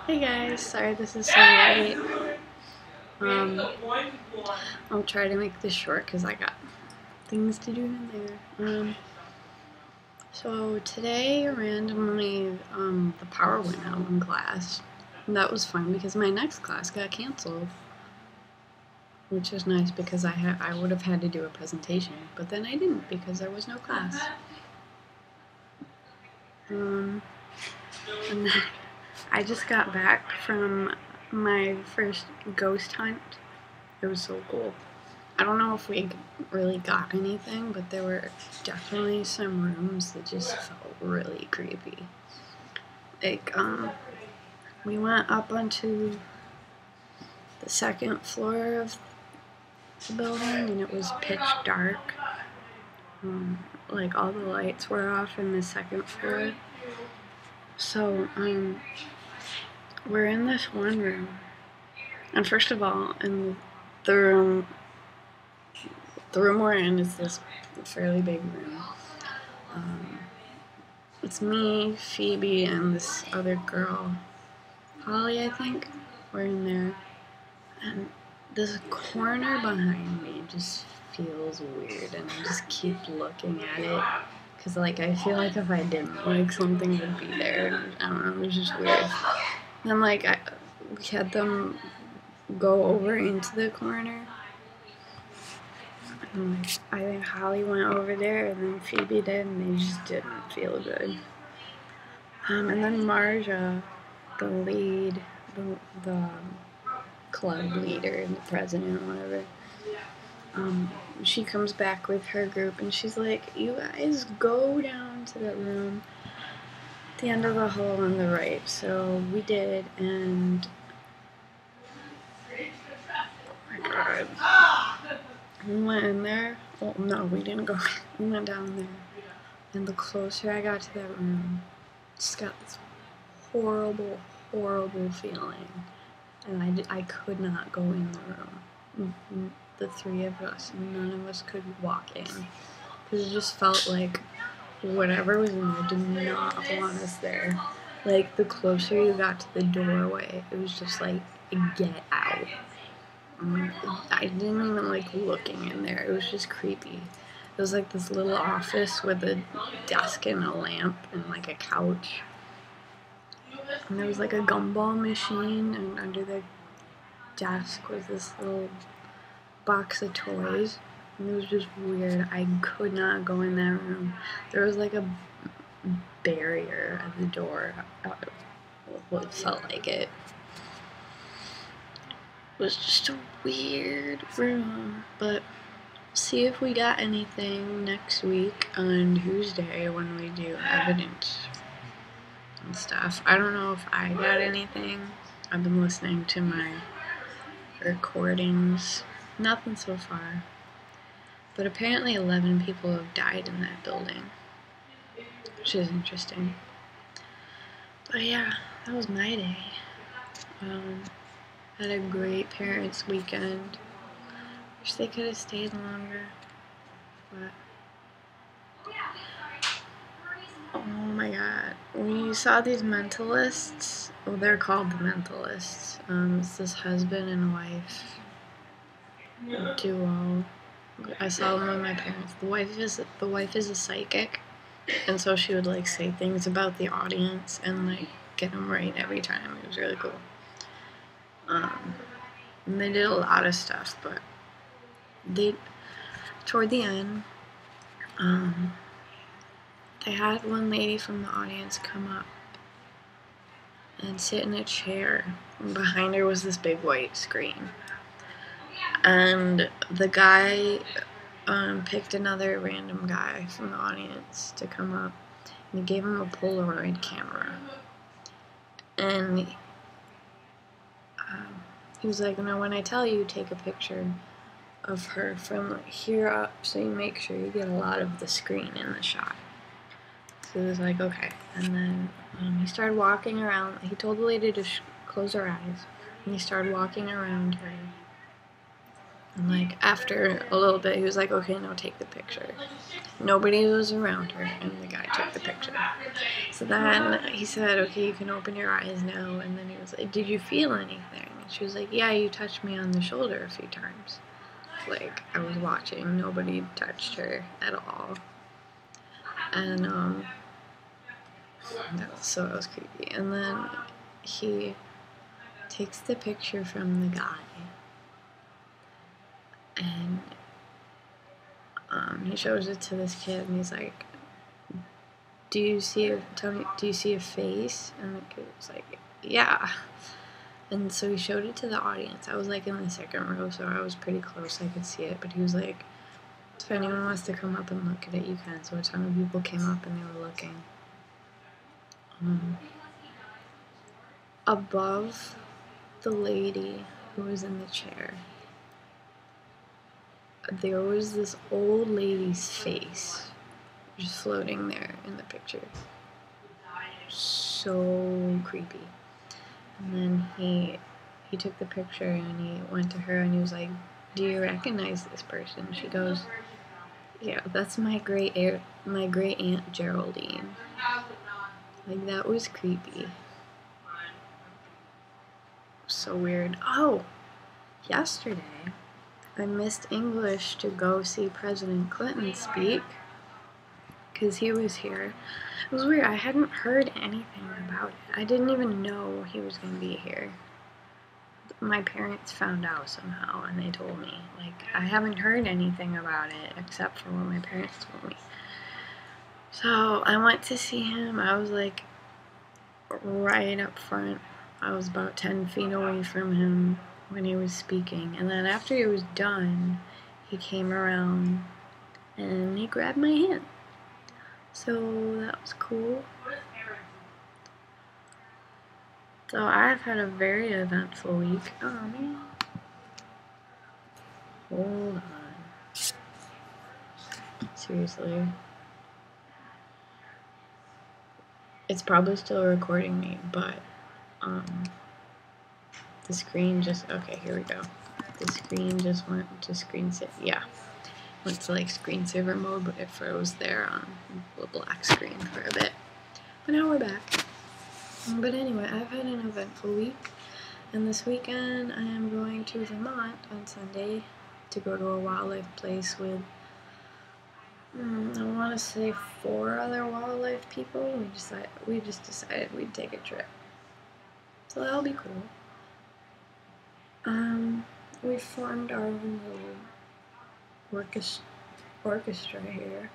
Hey guys, sorry this is so late. I'll try to make this short because I got things to do in there. So today randomly the power went out in class. And that was fun because my next class got canceled. Which was nice because I would have had to do a presentation, but then I didn't because there was no class. And then I just got back from my first ghost hunt. It was so cool. I don't know if we really got anything, but there were definitely some rooms that just felt really creepy. Like, we went up onto the second floor of the building and it was pitch dark. Like all the lights were off in the second floor. So, we're in this one room. And first of all, in the room we're in is this fairly big room. It's me, Phoebe, and this other girl, Holly, I think. We're in there. And this corner behind me just feels weird, and I just keep looking at it. Because, like, I feel like if I didn't, like, something would be there. I don't know, it was just weird. And then, like, we had them go over into the corner. I think Holly went over there, and then Phoebe did, and they just didn't feel good. And then Marja, the lead, the club leader, the president, whatever, she comes back with her group, and she's like, "You guys go down to the room at the end of the hall on the right." So we did, and oh my god. We went in there. Well, no, we didn't go. We went down there. And the closer I got to that room, I just got this horrible, horrible feeling. And I could not go in the room. The three of us, none of us could walk in. Because it just felt like whatever was in there did not want us there. Like, the closer you got to the doorway, it was just like, get out. I didn't even like looking in there. It was just creepy. It was like this little office with a desk and a lamp and like a couch. And there was like a gumball machine, and under the desk was this little box of toys. And it was just weird. I could not go in that room. There was like a barrier at the door. It felt like it. It was just a weird room, but see if we got anything next week on Tuesday when we do evidence and stuff. I don't know if I got anything. I've been listening to my recordings. Nothing so far. But apparently 11 people have died in that building, which is interesting. But yeah, that was my day. Had a great parents' weekend. Wish they could have stayed longer, but oh my god, we saw these mentalists. Well, they're called the mentalists. It's this husband and wife duo. I saw them with my parents. The wife is a psychic, and so she would like say things about the audience and like get them right every time. It was really cool. And they did a lot of stuff, but toward the end, they had one lady from the audience come up and sit in a chair, and behind her was this big white screen. And the guy picked another random guy from the audience to come up, and he gave him a Polaroid camera. And he was like, "No, when I tell you, take a picture of her from here up so you make sure you get a lot of the screen in the shot." So he was like, "Okay." And then he started walking around. He told the lady to close her eyes, and he started walking around her. And like after a little bit, he was like, okay, now take the picture. Nobody was around her, and the guy took the picture. So then he said, okay, you can open your eyes now. And then he was like, did you feel anything? And she was like, yeah, you touched me on the shoulder a few times. Like, I was watching, nobody touched her at all. And so it was creepy. And then he takes the picture from the guy, and he shows it to this kid, and he's like, do you see a face? And the kid was like, yeah. And so he showed it to the audience. I was like in the second row, so I was pretty close, I could see it. But he was like, if anyone wants to come up and look at it, you can. So a ton of people came up and they were looking. Above the lady who was in the chair, there was this old lady's face just floating there in the picture. So creepy. And then he took the picture and he went to her and he was like, do you recognize this person? She goes, yeah, that's my great aunt Geraldine. Like, that was creepy. So weird. Oh, yesterday I missed English to go see President Clinton speak because he was here. It was weird. I hadn't heard anything about it. I didn't even know he was going to be here. My parents found out somehow and they told me. Like, I haven't heard anything about it except for what my parents told me. So I went to see him. I was like right up front. I was about 10 feet away from him when he was speaking. And then after he was done, he came around and he grabbed my hand. So that was cool. So I've had a very eventful week. Oh man. Hold on. Seriously. It's probably still recording me, but the screen just, okay, here we go. The screen just went to screensaver. Yeah. Went to like screensaver mode, but it froze there on the black screen for a bit. But now we're back. But anyway, I've had an eventful week, and this weekend I am going to Vermont on Sunday to go to a wildlife place with, I want to say 4 other wildlife people. We just decided we'd take a trip. So that'll be cool. We formed our own little orchestra here.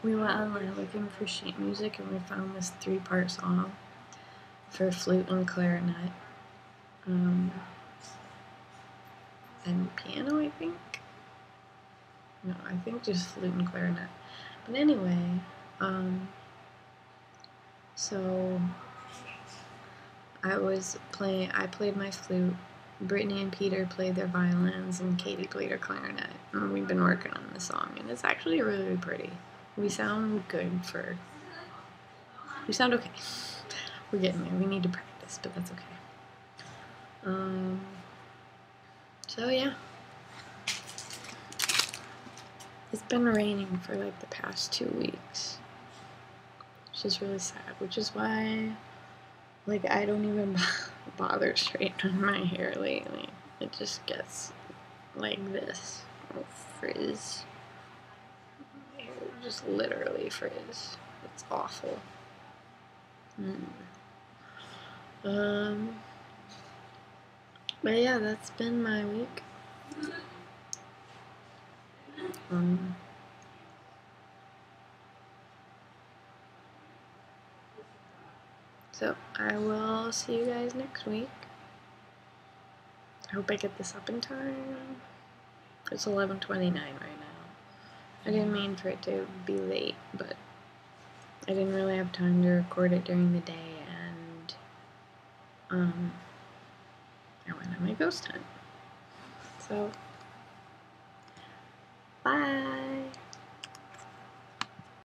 We went online looking for sheet music and we found this 3-part song for flute and clarinet. And piano, I think? No, I think just flute and clarinet. But anyway, so I played my flute, Brittany and Peter played their violins, and Katie played her clarinet. And we've been working on the song, and it's actually really pretty. We sound good we sound okay. We're getting there. We need to practice, but that's okay. So yeah. It's been raining for like the past 2 weeks, which is really sad, which is why like I don't even bother straightening my hair lately. It just gets like this, frizz. My hair just literally frizz. It's awful. But yeah, that's been my week. So I will see you guys next week. I hope I get this up in time. It's 11:29 right now. I didn't mean for it to be late, but I didn't really have time to record it during the day, and I went on my ghost hunt. So, bye!